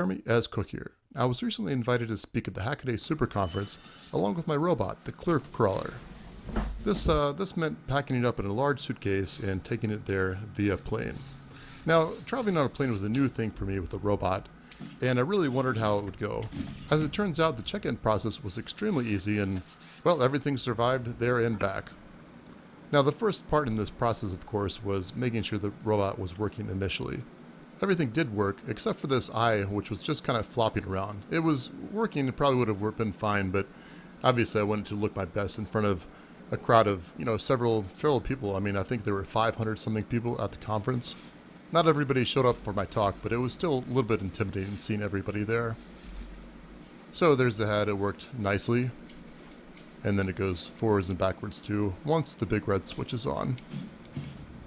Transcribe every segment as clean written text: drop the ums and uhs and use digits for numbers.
Jeremy as Cook here. I was recently invited to speak at the Hackaday SuperConference along with my robot, the ClearCrawler. This meant packing it up in a large suitcase and taking it there via plane. Now, traveling on a plane was a new thing for me with the robot, and I really wondered how it would go. As it turns out, the check-in process was extremely easy and, well, everything survived there and back. Now, the first part in this process, of course, was making sure the robot was working initially. Everything did work, except for this eye, which was just kind of flopping around. It was working, it probably would have been fine, but obviously I wanted to look my best in front of a crowd of, several people. I mean, I think there were 500 something people at the conference. Not everybody showed up for my talk, but it was still a little bit intimidating seeing everybody there. So there's the head, it worked nicely. And then it goes forwards and backwards too, once the big red switch is on.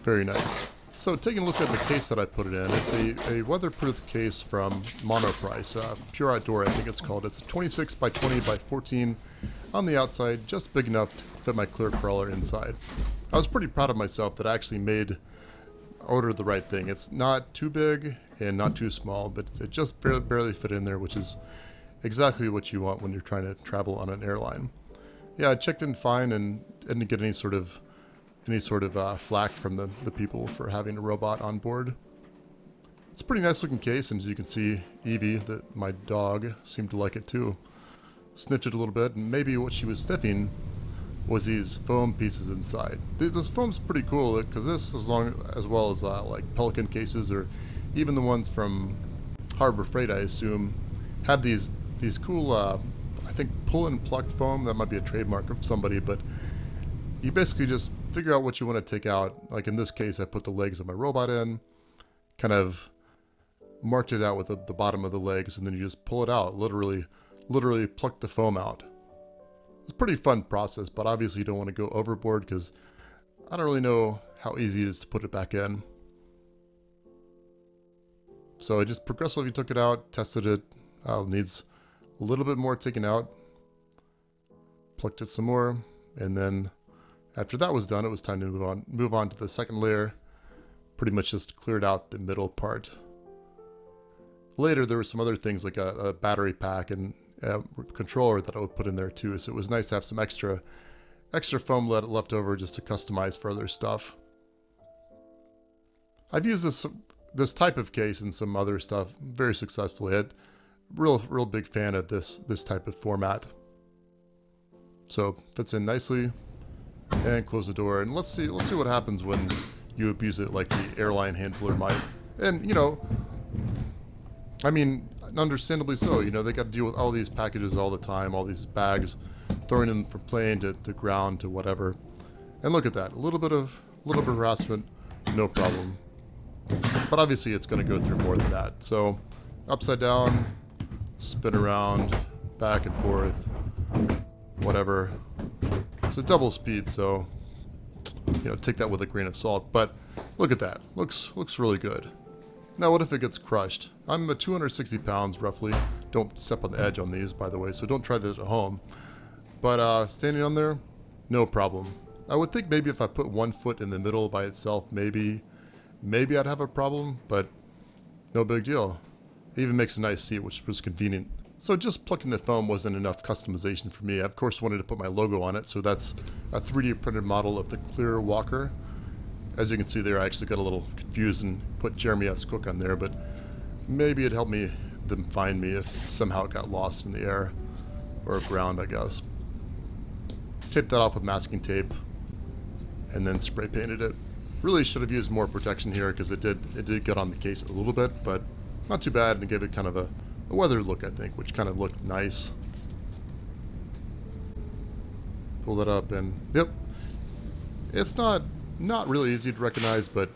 Very nice. So taking a look at the case that I put it in, it's a weatherproof case from Monoprice, Pure Outdoor I think it's called. It's a 26 by 20 by 14 on the outside, just big enough to fit my ClearCrawler inside. I was pretty proud of myself that I actually ordered the right thing. It's not too big and not too small, but it just barely fit in there, which is exactly what you want when you're trying to travel on an airline. Yeah, I checked in fine and didn't get any sort of flack from the people for having a robot on board. It's a pretty nice looking case, and as you can see, Evie, my dog, seemed to like it too. Sniffed it a little bit, and maybe what she was sniffing was these foam pieces inside. This foam's pretty cool, because this, as well as like Pelican cases, or even the ones from Harbor Freight, I assume, have these cool, I think, pull and pluck foam. That might be a trademark of somebody, but you basically just figure out what you want to take out. Like in this case, I put the legs of my robot in, kind of marked it out with the bottom of the legs, and then you just pull it out, literally pluck the foam out. It's a pretty fun process, but obviously you don't want to go overboard because I don't really know how easy it is to put it back in. So I just progressively took it out, tested it. Needs a little bit more taken out. Plucked it some more, and then after that was done, it was time to move on to the second layer. Pretty much just cleared out the middle part. Later, there were some other things like a battery pack and a controller that I would put in there too. So it was nice to have some extra foam left over just to customize for other stuff. I've used this type of case and some other stuff very successfully. I'm real big fan of this type of format. So fits in nicely. And close the door, and let's see what happens when you abuse it like the airline handler might. And I mean, understandably so. They got to deal with all these packages all the time, all these bags, throwing them from plane to ground to whatever. And look at that, a little bit of harassment, no problem. But obviously, it's going to go through more than that. So, upside down, spin around, back and forth, whatever. It's double speed, so take that with a grain of salt. But look at that, looks really good. Now, what if it gets crushed? I'm at 260 pounds roughly. Don't step on the edge on these, by the way, so don't try this at home. But standing on there, no problem. I would think maybe if I put one foot in the middle by itself, maybe I'd have a problem, but no big deal. It even makes a nice seat, which was convenient. So just plucking the foam wasn't enough customization for me. I, of course, wanted to put my logo on it, so that's a 3D printed model of the Clear Walker. As you can see there, I actually got a little confused and put Jeremy S. Cook on there, but maybe it helped them find me if somehow it got lost in the air or ground, I guess. Taped that off with masking tape and then spray painted it. Really should have used more protection here because it did get on the case a little bit, but not too bad, and it gave it kind of a weathered look, I think, which kind of looked nice. Pull that up, and yep, it's not really easy to recognize, but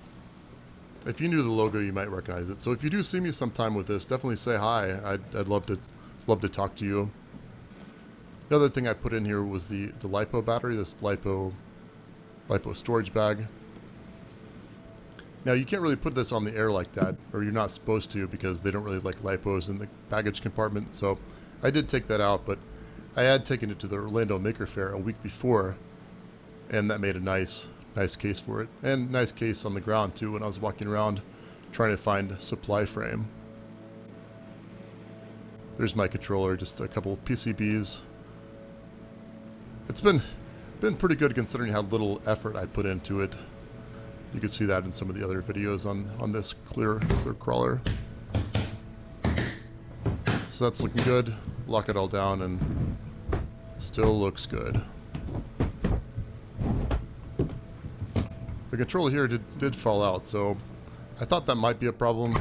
if you knew the logo, you might recognize it. So if you do see me sometime with this, definitely say hi. I'd love to talk to you. Another thing I put in here was the LiPo battery, this LiPo storage bag. Now, you can't really put this on the air like that, or you're not supposed to, because they don't really like LiPos in the baggage compartment. So I did take that out, but I had taken it to the Orlando Maker Faire a week before, and that made a nice case for it. And nice case on the ground, too, when I was walking around trying to find a supply frame. There's my controller, just a couple of PCBs. It's been pretty good considering how little effort I put into it. You can see that in some of the other videos on this ClearCrawler. So that's looking good. Lock it all down and still looks good. The controller here did fall out, so I thought that might be a problem,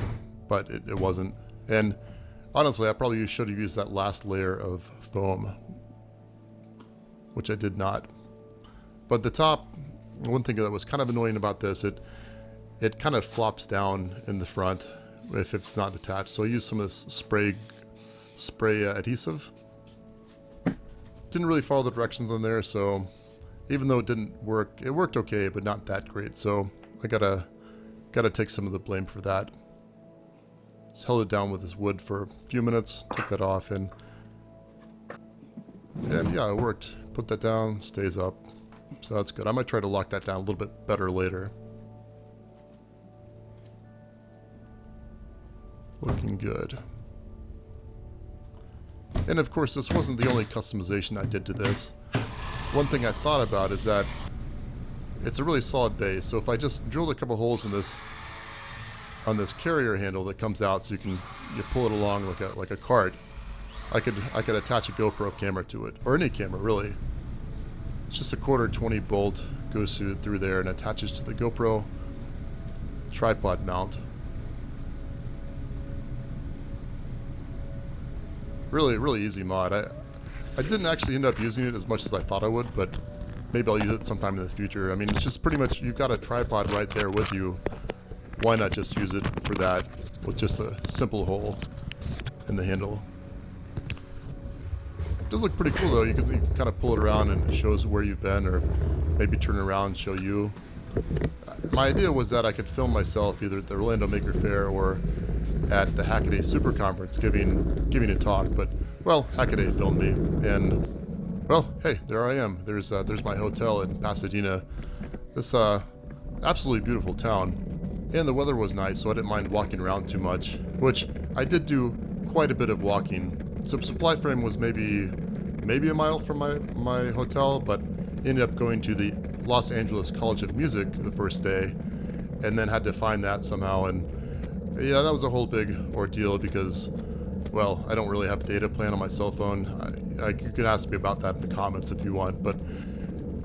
but it wasn't. And honestly, I probably should have used that last layer of foam, which I did not. But the top, one thing that was kind of annoying about this, it kind of flops down in the front if it's not attached. So I used some of this spray adhesive. Didn't really follow the directions on there, so even though it didn't work, it worked okay, but not that great. So I gotta take some of the blame for that. Just held it down with this wood for a few minutes, took that off, and yeah, it worked. Put that down, stays up, so that's good. I might try to lock that down a little bit better later. Looking good. And of course, this wasn't the only customization I did to this. One thing I thought about is that it's a really solid base, so if I just drilled a couple holes in this on this carrier handle that comes out, so you pull it along like a cart, I could attach a GoPro camera to it, or any camera really. It's just a 1/4 bolt, goes through there and attaches to the GoPro tripod mount. Really easy mod. I didn't actually end up using it as much as I thought I would, but maybe I'll use it sometime in the future. I mean, it's just pretty much, you've got a tripod right there with you. Why not just use it for that with just a simple hole in the handle? It does look pretty cool though. You can kind of pull it around and it shows where you've been, or maybe turn around and show you. My idea was that I could film myself either at the Orlando Maker Faire or at the Hackaday SuperConference giving a talk, but well, Hackaday filmed me, and well, hey, there I am. There's my hotel in Pasadena. This absolutely beautiful town, and the weather was nice, so I didn't mind walking around too much, which I did do quite a bit of walking. So Supply Frame was maybe a mile from my hotel, but ended up going to the Los Angeles College of Music the first day, and then had to find that somehow, and yeah, that was a whole big ordeal because, well, I don't really have a data plan on my cell phone. You can ask me about that in the comments if you want, but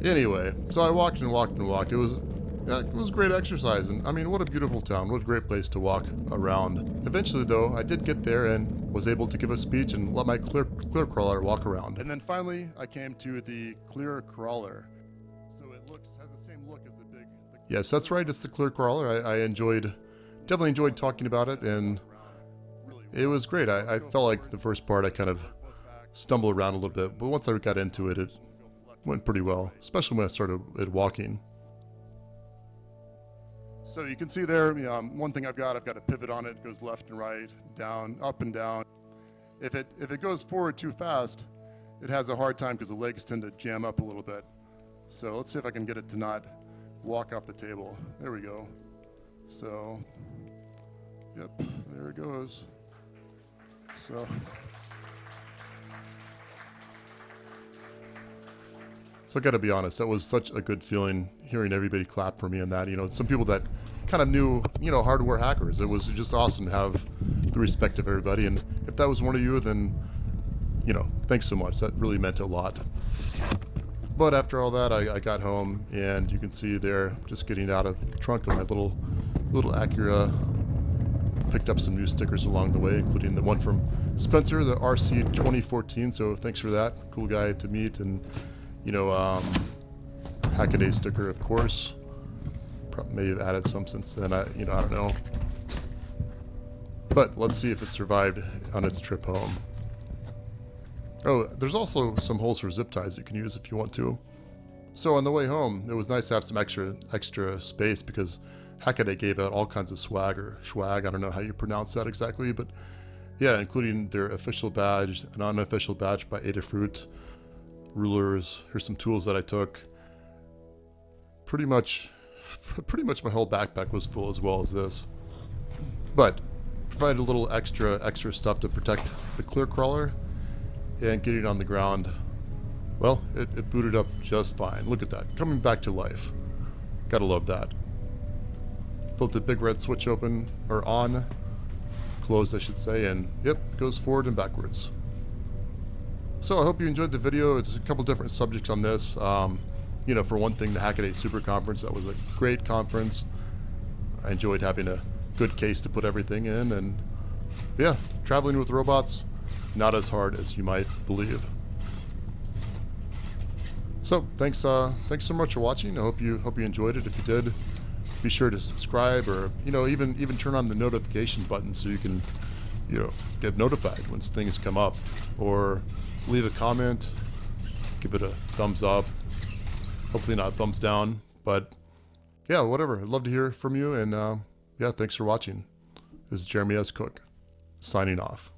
anyway, so I walked and walked and walked. It was great exercise, and I mean, what a beautiful town, what a great place to walk around. Eventually though, I did get there and was able to give a speech and let my ClearCrawler walk around. And then finally, I came to the ClearCrawler. So it has the same look as the big... Yes, that's right, it's the ClearCrawler. I definitely enjoyed talking about it, and it was great. I felt like the first part I kind of stumbled around a little bit, but once I got into it, it went pretty well, especially when I started walking. So you can see there, one thing I've got a pivot on it. It goes left and right, down, up and down. If it goes forward too fast, it has a hard time because the legs tend to jam up a little bit. So let's see if I can get it to not walk off the table. There we go. So, yep, there it goes. So I gotta be honest, that was such a good feeling hearing everybody clap for me and that, some people that kind of knew, hardware hackers. It was just awesome to have the respect of everybody, and if that was one of you, then, thanks so much. That really meant a lot. But after all that, I got home, and you can see there, just getting out of the trunk of my little Acura. Picked up some new stickers along the way, including the one from Spencer, the RC 2014. So thanks for that. Cool guy to meet, and Hackaday sticker, of course. May have added some since then. I don't know. But let's see if it survived on its trip home. Oh, there's also some holes for zip ties you can use if you want to. So on the way home, it was nice to have some extra space because Hackaday gave out all kinds of swag, I don't know how you pronounce that exactly, but yeah, including their official badge, an unofficial badge by Adafruit, rulers. Here's some tools that I took. Pretty much my whole backpack was full, as well as this. But provided a little extra stuff to protect the ClearCrawler, and getting it on the ground, well, it booted up just fine. Look at that, coming back to life. Gotta love that. Flipped the big red switch open, or on, closed I should say, and yep, goes forward and backwards. So I hope you enjoyed the video. It's a couple different subjects on this. You know, for one thing, the Hackaday SuperConference, that was a great conference. I enjoyed having a good case to put everything in, and yeah, traveling with robots, not as hard as you might believe. So thanks so much for watching. I hope you enjoyed it. If you did, be sure to subscribe, or even turn on the notification button so you can get notified when things come up, or leave a comment, give it a thumbs up, hopefully not a thumbs down, but yeah, whatever. I'd love to hear from you, and yeah, thanks for watching. This is Jeremy S. Cook, signing off.